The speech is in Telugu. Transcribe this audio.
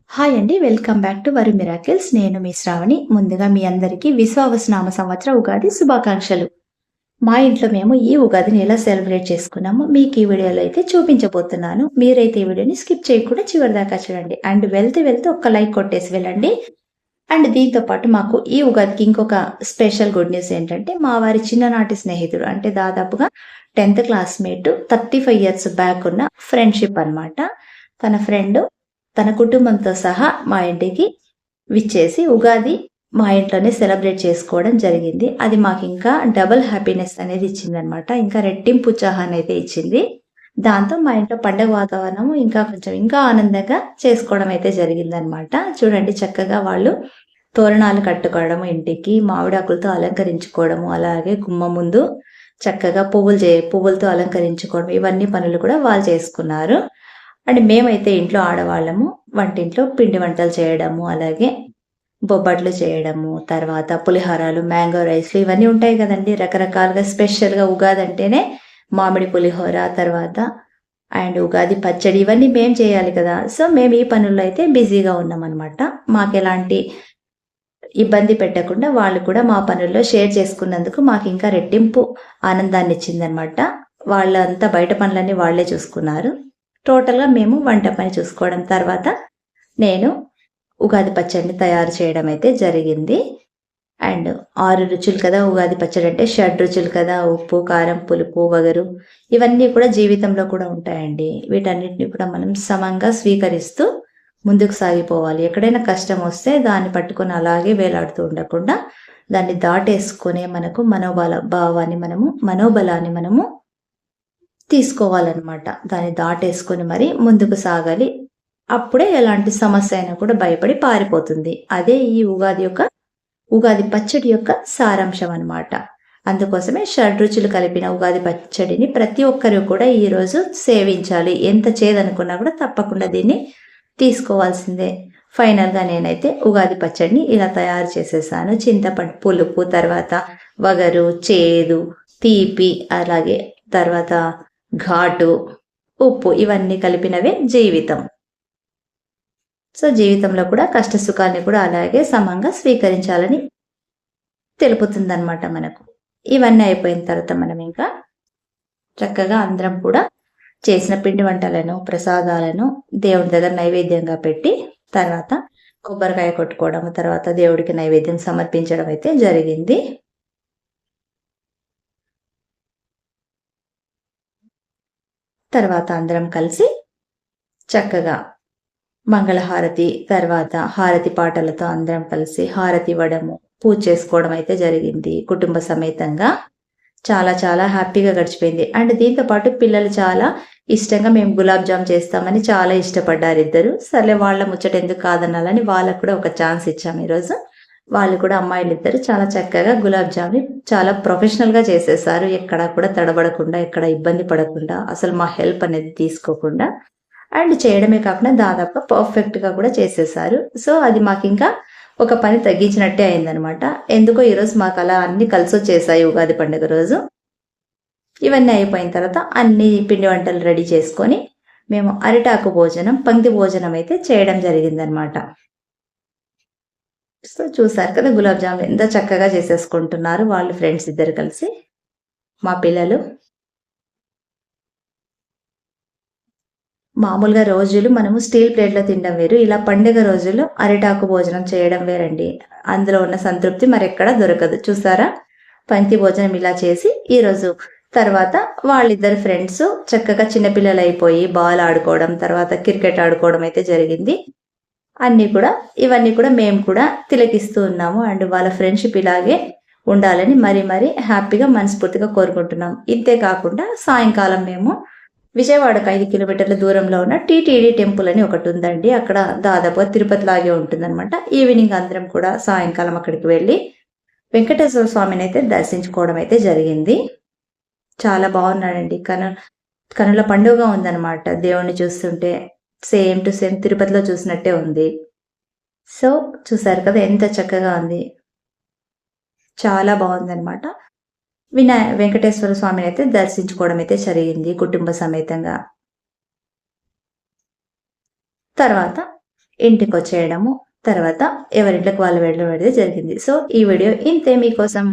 హాయ్ అండి. వెల్కమ్ బ్యాక్ టు వరు మిరాకిల్స్. నేను మీ శ్రావణి. ముందుగా మీ అందరికీ విశ్వావసునామ సంవత్సర ఉగాది శుభాకాంక్షలు. మా ఇంట్లో మేము ఈ ఉగాదిని ఎలా సెలబ్రేట్ చేసుకున్నామో మీకు ఈ వీడియోలో అయితే చూపించబోతున్నాను. మీరైతే ఈ వీడియోని స్కిప్ చేయకుండా చివరి దాకా చూడండి. అండ్ వెళ్తే ఒక్క లైక్ కొట్టేసి వెళ్ళండి. అండ్ దీంతో పాటు మాకు ఈ ఉగాదికి ఇంకొక స్పెషల్ గుడ్ న్యూస్ ఏంటంటే, మా వారి చిన్ననాటి స్నేహితుడు అంటే దాదాపుగా 10th క్లాస్‌మేట్ 35 ఇయర్స్ బ్యాక్ ఉన్న ఫ్రెండ్‌షిప్ అన్నమాట. తన ఫ్రెండ్ తన కుటుంబంతో సహా మా ఇంటికి విచ్చేసి ఉగాది మా ఇంట్లోనే సెలబ్రేట్ చేసుకోవడం జరిగింది. అది మాకింకా డబుల్ హ్యాపీనెస్ అనేది ఇచ్చిందనమాట. ఇంకా రెట్టింపు ఉత్సాహాన్ని అయితే ఇచ్చింది. దాంతో మా ఇంట్లో పండగ వాతావరణం ఇంకా ఆనందంగా చేసుకోవడం అయితే జరిగిందనమాట. చూడండి, చక్కగా వాళ్ళు తోరణాలు కట్టుకోవడము, ఇంటికి మామిడాకులతో అలంకరించుకోవడము, అలాగే గుమ్మం ముందు చక్కగా పువ్వులతో అలంకరించుకోవడం, ఇవన్నీ పనులు కూడా వాళ్ళు చేసుకున్నారు. అండ్ మేమైతే ఇంట్లో ఆడవాళ్ళము వంటింట్లో పిండి వంటలు చేయడము, అలాగే బొబ్బట్లు చేయడము, తర్వాత పులిహోరాలు, మ్యాంగో రైస్‌లు ఇవన్నీ ఉంటాయి కదండీ! రకరకాలుగా స్పెషల్‌గా ఉగాది అంటేనే మామిడి పులిహోర, తర్వాత అండ్ ఉగాది పచ్చడి ఇవన్నీ మేము చేయాలి కదా! సో, మేము ఈ పనుల్లో అయితే బిజీగా ఉన్నామనమాట. మాకెలాంటి ఇబ్బంది పెట్టకుండా వాళ్ళు కూడా మా పనుల్లో షేర్ చేసుకున్నందుకు మాకింకా రెట్టింపు ఆనందాన్నిచ్చిందనమాట. వాళ్ళంతా బయట పనులన్నీ వాళ్ళే చూసుకున్నారు. టోటల్‌గా మేము వంట పని చూసుకోవడం. తర్వాత నేను ఉగాది పచ్చడిని తయారు చేయడం అయితే జరిగింది. అండ్ 6 రుచులు కదా! ఉగాది పచ్చడి అంటే షడ్‌రుచులు కదా! ఉప్పు, కారం, పులుపు, వగరు ఇవన్నీ కూడా జీవితంలో కూడా ఉంటాయండి. వీటన్నిటిని కూడా మనం సమంగా స్వీకరిస్తూ ముందుకు సాగిపోవాలి. ఎక్కడైనా కష్టం వస్తే దాన్ని పట్టుకొని అలాగే వేలాడుతూ ఉండకుండా దాన్ని దాటేసుకునే మనకు మనోబలాన్ని మనము తీసుకోవాలన్నమాట. దాన్ని దాటేసుకొని మరి ముందుకు సాగాలి. అప్పుడే ఎలాంటి సమస్య అయినా కూడా భయపడి పారిపోతుంది. అదే ఈ ఉగాది పచ్చడి యొక్క సారాంశం అన్నమాట. అందుకోసమే షడ్‌రుచులు కలిపిన ఉగాది పచ్చడిని ప్రతి ఒక్కరు కూడా ఈరోజు సేవించాలి. ఎంత చేదనుకున్నా కూడా తప్పకుండా దీన్ని తీసుకోవాల్సిందే. ఫైనల్‌గా నేనైతే ఉగాది పచ్చడిని ఇలా తయారు చేసేసాను. చింతపండు పులుపు, తర్వాత వగరు, చేదు, తీపి, అలాగే తర్వాత ఘాటు, ఉప్పు ఇవన్నీ కలిపినవే జీవితం. సో, జీవితంలో కూడా కష్ట సుఖాల్ని కూడా అలాగే సమంగా స్వీకరించాలని తెలుపుతుందన్నమాట మనకు. ఇవన్నీ అయిపోయిన తర్వాత మనం ఇంకా చక్కగా అందరం కూడా చేసిన పిండి వంటలను, ప్రసాదాలను దేవుడి దగ్గర నైవేద్యంగా పెట్టి, తర్వాత కొబ్బరికాయ కొట్టుకోవడం, తర్వాత దేవుడికి నైవేద్యం సమర్పించడం అయితే జరిగింది. తర్వాత అందరం కలిసి చక్కగా మంగళహారతి, తర్వాత హారతి పాటలతో అందరం కలిసి హారతి ఇవ్వడము, పూజ చేసుకోవడం అయితే జరిగింది కుటుంబ సమేతంగా. చాలా చాలా హ్యాపీగా గడిచిపోయింది. అండ్ దీంతో పాటు పిల్లలు చాలా ఇష్టంగా మేము గులాబ్ జామ్ చేస్తామని చాలా ఇష్టపడ్డారు ఇద్దరు. సర్లే వాళ్ళ ముచ్చట ఎందుకు కాదనాలని వాళ్ళకు కూడా ఒక ఛాన్స్ ఇచ్చాము ఈరోజు. వాళ్ళు కూడా అమ్మాయిలిద్దరూ చాలా చక్కగా గులాబ్ జామ్‌ని చాలా ప్రొఫెషనల్‌గా చేసేసారు. ఎక్కడా కూడా తడబడకుండా, ఎక్కడ ఇబ్బంది పడకుండా, అసలు మా హెల్ప్ అనేది తీసుకోకుండా అండ్ చేయడమే కాకుండా దాదాపుగా పర్ఫెక్ట్‌గా కూడా చేసేసారు. సో, అది మాకింకా ఒక పని తగ్గించినట్టే అయిందనమాట. ఎందుకో ఈరోజు మాకలా అన్నీ కలిసొచ్చేసాయి ఉగాది పండుగ రోజు. ఇవన్నీ అయిపోయిన తర్వాత అన్ని పిండి వంటలు రెడీ చేసుకొని, మేము అరిటాకు భోజనం, పంక్తి భోజనం అయితే చేయడం జరిగిందనమాట. సో, చూసారు కదా! గులాబ్ జామున్ ఎంత చక్కగా చేసేసుకుంటున్నారు వాళ్ళు ఫ్రెండ్స్ ఇద్దరు కలిసి. మా పిల్లలు మామూలుగా రోజులు మనము స్టీల్ ప్లేట్‌లో తినడం వేరు. ఇలా పండుగ రోజుల్లో అరిటాకు భోజనం చేయడం వేరండి. అందులో ఉన్న సంతృప్తి మరెక్కడా దొరకదు. చూసారా? పంక్తి భోజనం ఇలా చేసి ఈరోజు తర్వాత వాళ్ళిద్దరు ఫ్రెండ్స్ చక్కగా చిన్న పిల్లలైపోయి బాల్ ఆడుకోవడం, తర్వాత క్రికెట్ ఆడుకోవడం అయితే జరిగింది. ఇవన్నీ కూడా మేము కూడా తిలకిస్తూ ఉన్నాము. అండ్ వాళ్ళ ఫ్రెండ్‌షిప్ ఇలాగే ఉండాలని మరీ హ్యాపీగా మనస్ఫూర్తిగా కోరుకుంటున్నాం. ఇంతే కాకుండా సాయంకాలం మేము విజయవాడకు 5 కిలోమీటర్ల దూరంలో ఉన్న టీటీడీ టెంపుల్ అని ఒకటుందండి. అక్కడ దాదాపుగా తిరుపతిలాగే ఉంటుందన్నమాట. ఈవినింగ్ అందరం కూడా సాయంకాలం అక్కడికి వెళ్ళి వెంకటేశ్వర స్వామినైతే దర్శించుకోవడం అయితే జరిగింది. చాలా బాగున్నాడండి. కనుల పండుగగా ఉందన్నమాట. దేవుడిని చూస్తుంటే సేమ్ టు సేమ్ తిరుపతిలో చూసినట్టే ఉంది. సో, చూసారు కదా! ఎంత చక్కగా ఉంది. చాలా బాగుందన్నమాట. వెంకటేశ్వర స్వామినైతే దర్శించుకోవడం అయితే జరిగింది కుటుంబ సమేతంగా. తర్వాత ఇంటికొచ్చేయడము, తర్వాత ఎవరింట్లోకి వాళ్ళు వెళ్ళడం అనేది జరిగింది. సో, ఈ వీడియో ఇంతే మీకోసం.